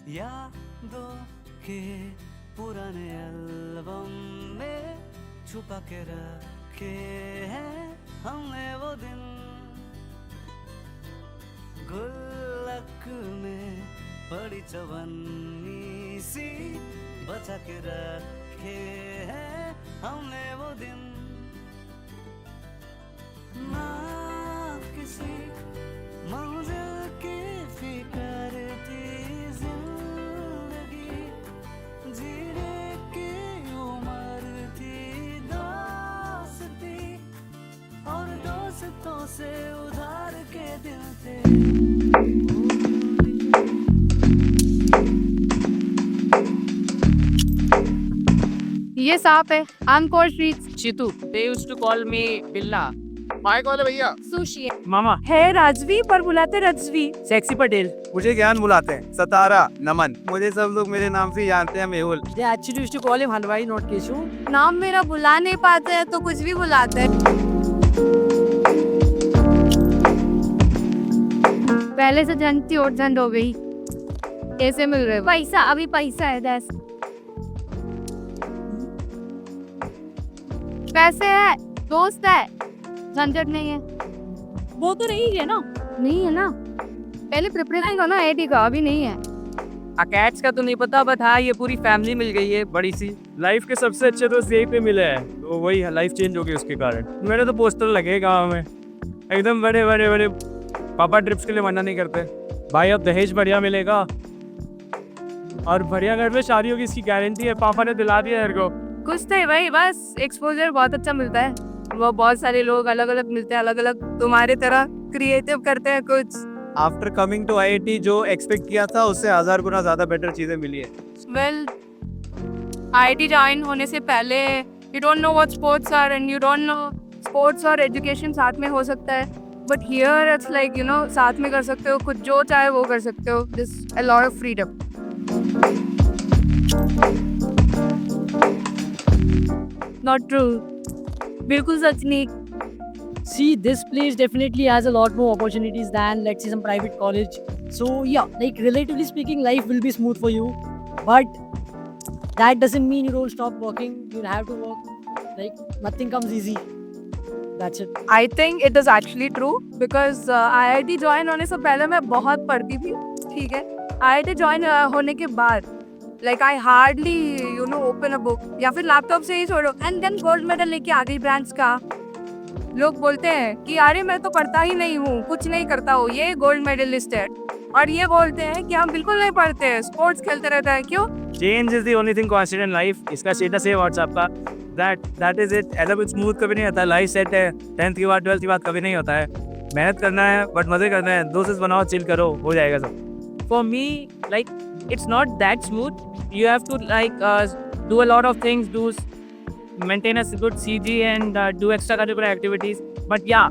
यादों के पुराने एल्बम में छुपा के रखे हैं हमने वो दिन, गुल्लक में पड़ी चवन्नी सी बचा के रखे हैं हमने वो दिन। ना किसी मंजिल की फिक्र थी, जिंदगी जीने की उम्र थी, दोस्ती और दोस्तों से उधार के दिन थे। ये सांप है। I'm called Shreet. Chitu. They used to call me Billa. My call है भैया। Sushi है। मामा। है राजवी पर बुलाते रजवी। सेक्सी पटेल। मुझे ज्ञान बुलाते हैं, सतारा, नमन। मुझे सब लोग मेरे नाम से जानते हैं, Mehul. They actually used to call him हलवाई, not केशु। नाम मेरा बुला नहीं पाते हैं तो कुछ भी बुलाते हैं। पहले से झंड थी और झंड हो गई। कैसे मिल रहे? पैसा, अभी पैसा है। पैसे है, दोस्त है, झंझट नहीं है। वो तो नहीं है ना? नहीं है ना। पहले प्रिपरेशन करो ना आईआईटी का, अभी नहीं है। कैट्स का तो नहीं पता, बट हाँ ये पूरी फैमिली मिल गई है बड़ी सी। लाइफ के सबसे अच्छे दोस्त यही पे मिले हैं, तो वही लाइफ चेंज हो गई उसके कारण। मेरे तो पोस्टर लगे गाँव में एकदम बड़े बड़े बड़े। पापा ट्रिप्स के लिए मना नहीं करते। भाई अब दहेज बढ़िया मिलेगा और बढ़िया घर में शादी होगी, इसकी गारंटी है। पापा ने दिला दिया मेरे को। कुछ नहीं भाई, बस एक्सपोजर बहुत अच्छा मिलता है। वो बहुत सारे लोग अलग अलग मिलते हैं, अलग अलग तुम्हारे तरह क्रिएटिव करते हैं कुछ। आफ्टर कमिंग टू आईआईटी जो एक्सपेक्ट किया था उससे 1000 गुना ज्यादा बेटर चीजें मिली है। वेल, आईआईटी ज्वाइन होने से पहले you don't know what sports are and you don't know sports और एजुकेशन साथ में हो सकता है, but here it's like you know साथ में कर सकते हो, कुछ जो चाहे वो कर सकते हो। This a lot of freedom. Not true, बिल्कुल सच नहीं। See, this place definitely has a lot more opportunities than, let's say, some private college. So yeah, like relatively speaking, life will be smooth for you, but that doesn't mean you don't stop working. You have to work. Like nothing comes easy. That's it. I think it is actually true because IIT join होने से पहले मैं बहुत पढ़ती थी, ठीक है। IIT join होने के बाद like I hardly you know open a book या फिर लैपटॉप से ही छोड़ो, एंड देन गोल्ड मेडल लेके आ गई ब्रांच का। लोग बोलते हैं कि अरे मैं तो पढ़ता ही नहीं हूँ, कुछ नहीं करता हूँ, ये गोल्ड मेडलिस्ट है। और ये बोलते हैं कि हम बिल्कुल नहीं पढ़ते हैं, स्पोर्ट्स खेलते रहते हैं। क्यों? Change is the only thing constant in life. इसका स्टेटस है व्हाट्सएप का, दैट इज इट। एलम स्मूथ कभी नहीं होता, लाइफ सेट है। 10th की बात 12th की बात कभी नहीं होता है। मेहनत करना है बट मजे करना है, दोस्त बनाओ, चिल करो, हो जाएगा सब। For me like it's not that smooth. You have to like do a lot of things, do maintain a good CG and do extracurricular activities. But yeah,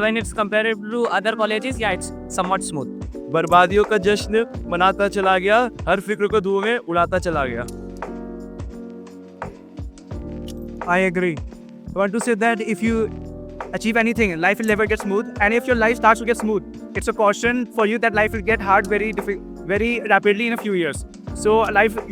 when it's compared to other colleges, yeah, it's somewhat smooth. बर्बादियों का जश्न मनाता चला गया, हर फिक्र को धुएं में उड़ाता चला गया। I agree. I want to say that if you achieve anything, life will never get smooth. And if your life starts to get smooth, it's a caution for you that life will get hard very rapidly in a few years. So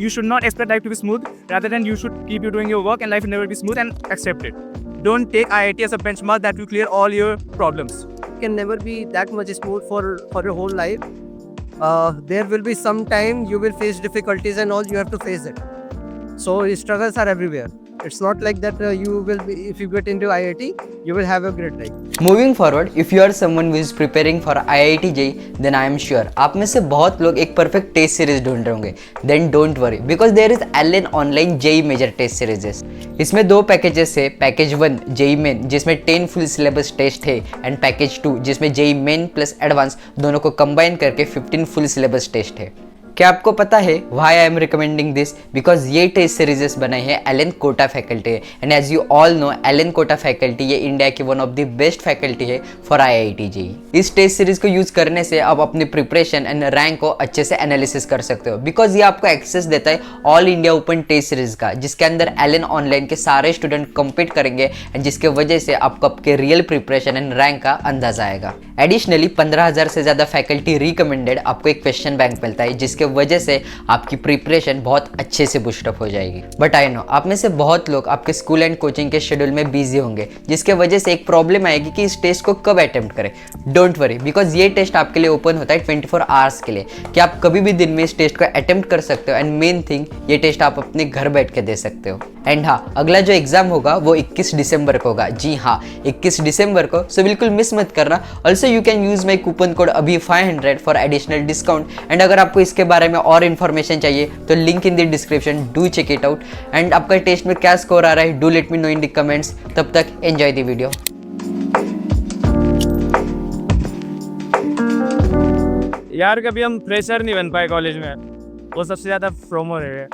you should not expect life to be smooth. Rather than you should keep doing your work, and life will never be smooth, and accept it. Don't take IIT as a benchmark that will clear all your problems. It can never be that much smooth for your whole life. There will be some time you will face difficulties and all, you have to face it. So struggles are everywhere. It's not like that you will be, if you get into IIT, you will have a great life. Moving forward, if you are someone who is preparing for IIT JEE, then I am sure आप में से बहुत लोग एक perfect test series ढूंढ रहे होंगे. Then don't worry, because there is Allen Online JEE Major Test Series. इसमें 2 पैकेजेस है. पैकेज 1 JEE Main जिसमें 10 फुल सिलेबस टेस्ट है, एंड पैकेज 2 जिसमें JEE Main प्लस एडवांस दोनों को कंबाइन करके 15 फुल सिलेबस टेस्ट है. क्या आपको पता है why I am recommending this? Because ये टेस्ट सीरीजेस बनाई है एलन कोटा फैकल्टी है, and as you all know Allen Kota faculty ये इंडिया की one of the best faculty है फॉर IIT JEE. इस टेस्ट सीरीज को यूज करने से आप अपनी प्रिपरेशन एंड रैंक को अच्छे से एनालिसिस कर सकते हो, बिकॉज ये आपको एक्सेस देता है all India open test series का, जिसके अंदर एलन ऑनलाइन के सारे स्टूडेंट कम्पीट करेंगे, एंड जिसके वजह से आपको आपके रियल प्रिपरेशन एंड रैंक का अंदाजा आएगा. एडिशनली 15,000 से ज्यादा फैकल्टी रिकमेंडेड आपको एक क्वेश्चन बैंक मिलता है, जिसके जिसके वजह से आपकी प्रिपरेशन बहुत अच्छे से बूस्टअप हो जाएगी। बट आई नो आप में से बहुत लोग आपके स्कूल एंड कोचिंग के शेड्यूल में बिजी होंगे, जिसके वजह से एक प्रॉब्लम आएगी कि इस टेस्ट को कब अटेम्प्ट करें। डोंट वरी, बिकॉज ये टेस्ट आपके लिए ओपन होता है 24 आवर्स के लिए, कि आप कभी भी दिन में इस टेस्ट को अटेम्प्ट कर सकते हो। एंड मेन थिंग, ये टेस्ट आप अपने घर बैठ के दे सकते हो। एंड हाँ, अगला जो एग्जाम होगा वो 21 दिसंबर को होगा। जी हाँ, 21 दिसंबर को, सो बिल्कुल मिस मत करना। Also you can use my coupon code अभी 500 फॉर एडिशनल डिस्काउंट। एंड अगर आपको इसके बारे में और इन्फॉर्मेशन चाहिए तो link in the description, do check it out. And आपका टेस्ट में क्या स्कोर आ रहा है, do let me know in the comments. तब तक एंजॉय द वीडियो। यार कभी हम फ्रेशर नहीं बन पाए कॉलेज में, वो सबसे ज़्यादा प्रोमो है।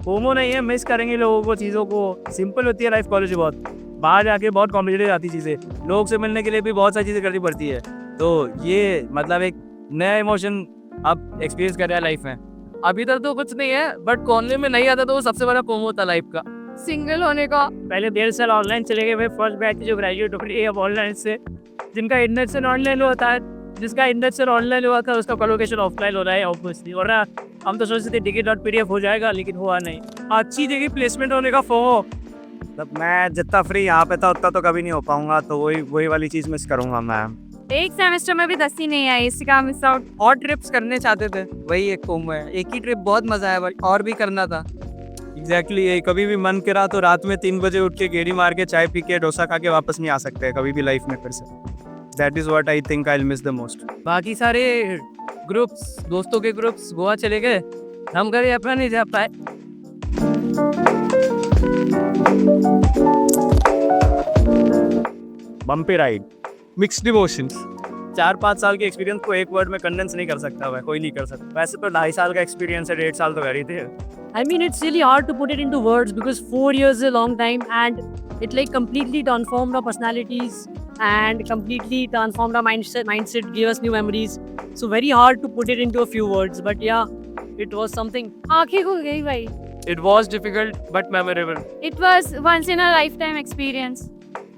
फोमो नहीं है, मिस करेंगे लोगों को, चीज़ों को। सिंपल होती है लाइफ कॉलेज बहुत, बाहर जाके बहुत कॉम्पिटेटिव आती चीज़ें, लोग से मिलने के लिए भी बहुत सारी चीज़ें करनी पड़ती है। तो ये मतलब एक नया इमोशन आप एक्सपीरियंस कर रहे हैं लाइफ में। अभी तक तो कुछ नहीं है, बट कॉलेज में नहीं आता तो वो सबसे बड़ा प्रोमो था लाइफ का, सिंगल होने का। पहले 1.5 साल ऑनलाइन चले गए, फर्स्ट बैच जो ग्रेजुएट हो रही है अब ऑनलाइन से, जिनका इंडक्शन ऑनलाइन होता है, जिसका इंडक्शन ऑनलाइन हुआ था उसका कॉलोकेशन ऑफलाइन हो रहा है ऑब्वियसली। और हम तो सोचते थे ticket.pdf हो जाएगा, लेकिन हुआ नहीं। अच्छी जगह प्लेसमेंट होने का फोमो। तब मैं जितना फ्री यहाँ पे था उतना तो कभी नहीं हो पाऊंगा, तो वही वाली चीज़ मिस करूंगा मैं। एक सेमेस्टर में भी 10 ही नहीं आई, इसी का मिस आउट। और ट्रिप्स करने चाहते थे, वही एक फोमो है। एक ही ट्रिप बहुत मजा आया, बट और भी करना था। एग्जैक्टली यही, कभी भी मन करा तो रात में 3 बजे उठ के गेड़ी मार के चाय पी के डोसा खा के वापस नहीं आ सकते कभी भी लाइफ में फिर से। That is what I think I will miss the most. बाकी सारे ग्रुप्स, दोस्तों के ग्रुप्स गोवा चले गए, हम घर अपना नहीं जा पाए। Bumpy ride, mixed emotions. 4-5 साल के एक्सपीरियंस को एक वर्ड में कंडेंस नहीं कर सकता, वह कोई नहीं कर सकता। वैसे तो 2.5 साल का एक्सपीरियंस है, 1.5 साल तो कर ही थे। I mean, it's really hard to put it into words because 4 years is a long time, and it like completely transformed our personalities and completely transformed our mindset, gave us new memories. So very hard to put it into a few words, but yeah, it was something. आंखें खुल गई भाई। It was difficult but memorable. It was once in a lifetime experience.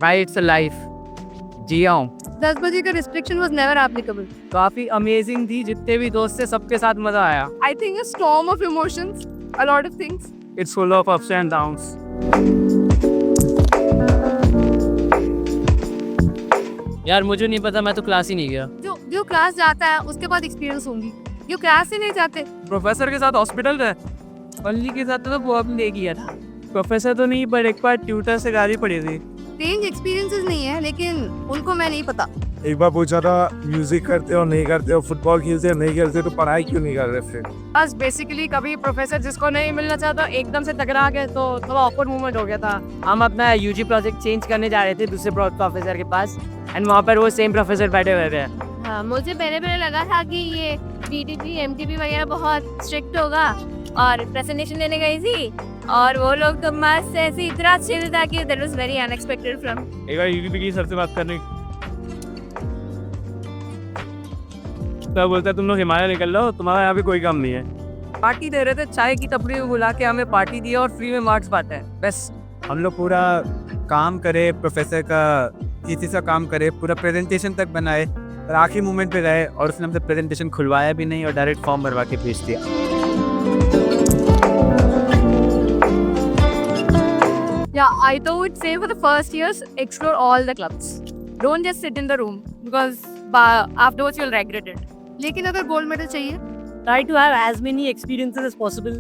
भाई it's a life, जिया हूँ। 10 बजे का restriction was never applicable. काफी amazing थी, जितने भी दोस्त थे सबके साथ मजा आया। I think a storm of emotions, a lot of things. It's full of ups and downs. यार मुझे नहीं पता, मैं तो क्लास ही नहीं गया। जो क्लास जाता है उसके बाद एक्सपीरियंस होंगी, जो क्लास ही नहीं जाते। प्रोफेसर के साथ हॉस्पिटल गए, पल्ली के साथ तो वो अब ले गया था। प्रोफेसर तो नहीं, पर एक बार ट्यूटर से गाली पड़ी थी। रेंज एक्सपीरियंसेस नहीं है, लेकिन उनको मैं नहीं पता। एक बार पूछा था म्यूजिक करते हो नहीं करते हो, फुटबॉल खेलते हो नहीं खेलते, तो पढ़ाई क्यों नहीं कर रहे फिर? बस बेसिकली कभी प्रोफेसर जिसको नहीं मिलना चाहता एकदम से टकरा गए तो थोड़ा ऑकवर्ड मोमेंट हो गया था। हम अपना यूजी प्रोजेक्ट चेंज करने जा रहे थे दूसरे प्रोफेसर के पास, एंड वहाँ पर वो सेम प्रोफेसर बैठे हुए थे। हाँ, मुझे पहले लगा था कि ये बीटीपी एमटीपी वगैरह बहुत स्ट्रिक्ट होगा, और प्रेजेंटेशन लेने गई थी और वो लोग तो मस्त ऐसे इतना चिल था कि that was very unexpected from. एक बार यूपी की सर से बात करने, तो बोलता है तुम लोग हिमालय निकल लो, तुम्हारा यहाँ पे कोई काम नहीं है। पार्टी दे रहे थे, चाय की टपरी में बुला के हमें पार्टी दी और फ्री में मार्क्स बांटे हैं। बस हम लोग पूरा काम करे, प्रोफेसर का थीसिस का काम करे, पूरा प्रेजेंटेशन तक बनाए, और आखिरी मोमेंट पे गए और उसने हमसे प्रेजेंटेशन खुलवाया भी नहीं और डायरेक्ट फॉर्म भरवा के भेज दिया। Yeah, I would say for the first years, explore all the clubs. Don't just sit in the room because afterwards you'll regret it. लेकिन अगर गोल्ड मेडल चाहिए, Try to have as many experiences as possible.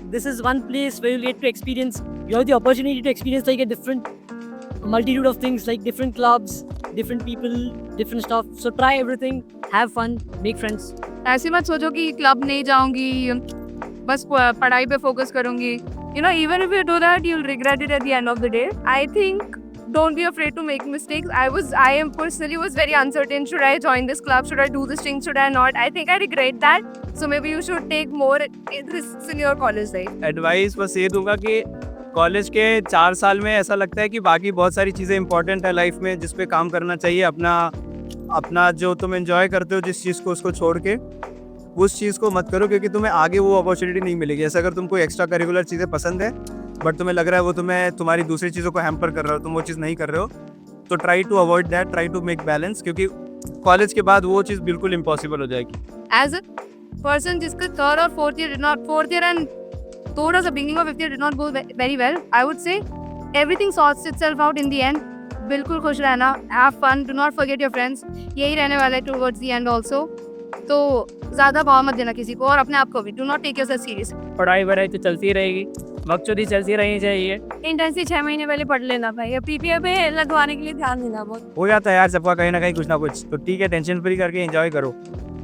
This is one place where you get to experience. You have the opportunity to experience like a different multitude of things, like different clubs, different people, different stuff. So try everything, have fun, make friends. ऐसे मत सोचो कि club नहीं जाऊंगी, बस पढ़ाई पे focus करूंगी। You know, even if you do that, you'll regret it at the end of the day. I think don't be afraid to make mistakes. I am personally was very uncertain. Should I join this club? Should I do this thing? Should I not? I think I regret that. So maybe you should take more risks in your college life. Advice बस ये दूंगा कि college के 4 साल में ऐसा लगता है कि बाकी बहुत सारी चीज़ें इंपॉर्टेंट है लाइफ में, जिस पे काम करना चाहिए। अपना जो तुम एंजॉय करते हो जिस चीज़ को, उसको छोड़ के उस चीज़ को मत करो, क्योंकि तुम्हें आगे वो अपॉर्चुनिटी नहीं मिलेगी। ऐसा अगर तुमको एक्स्ट्रा करिकुलर चीज़ें पसंद है बट तुम्हें लग रहा है वो तुम्हारी दूसरी चीज़ों को हैम्पर कर रहे हो, तुम वो चीज़ नहीं कर रहे हो, तो try to avoid that, try to make balance, क्योंकि कॉलेज के बाद वो चीज़ बिल्कुल इम्पॉसिबल हो जाएगी। As a पर्सन जिसका थर्ड और फोर्थ ईयर एंड थोड़ा सा beginning of fifth year did not go very well, I would say everything sorts itself out in the end. बिल्कुल खुश रहना, have fun, do not forget your friends. यही रहने वाला है टुवर्ड्स द एंड ऑल्सो. तो ज़्यादा भाव मत देना किसी को और अपने आप को भी. Do not take yourself serious. पढ़ाई वढ़ाई तो चलती रहेगी, मकसदी चलती रहनी चाहिए. इंटेंसिव 6 महीने पहले पढ़ लेना भाई. पीपीए पे लगवाने के लिए ध्यान देना बहुत. हो जाता है यार सबका कहीं ना कहीं कुछ ना कुछ. तो ठीक है, टेंशन फ्री करके एंजॉय करो.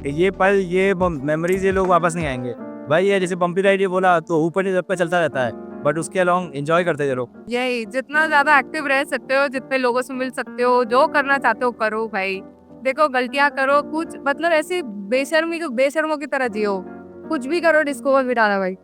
ये पल, ये मेमोरीज, ये लोग वापस नहीं आएंगे भाई. ये जैसे बम्पी राइड ये बोला तो ऊपर नीचे सबका चलता रहता है, बट उसके अलॉन्ग एंजॉय करते चलो. यही, जितना ज़्यादा एक्टिव रह सकते हो, जितने लोगों से मिल सकते हो, जो करना चाहते हो करो भाई. देखो गलतियाँ करो, कुछ मतलब ऐसे बेशर्मों की तरह जियो. कुछ भी करो, डिस्कवर भी डाला भाई.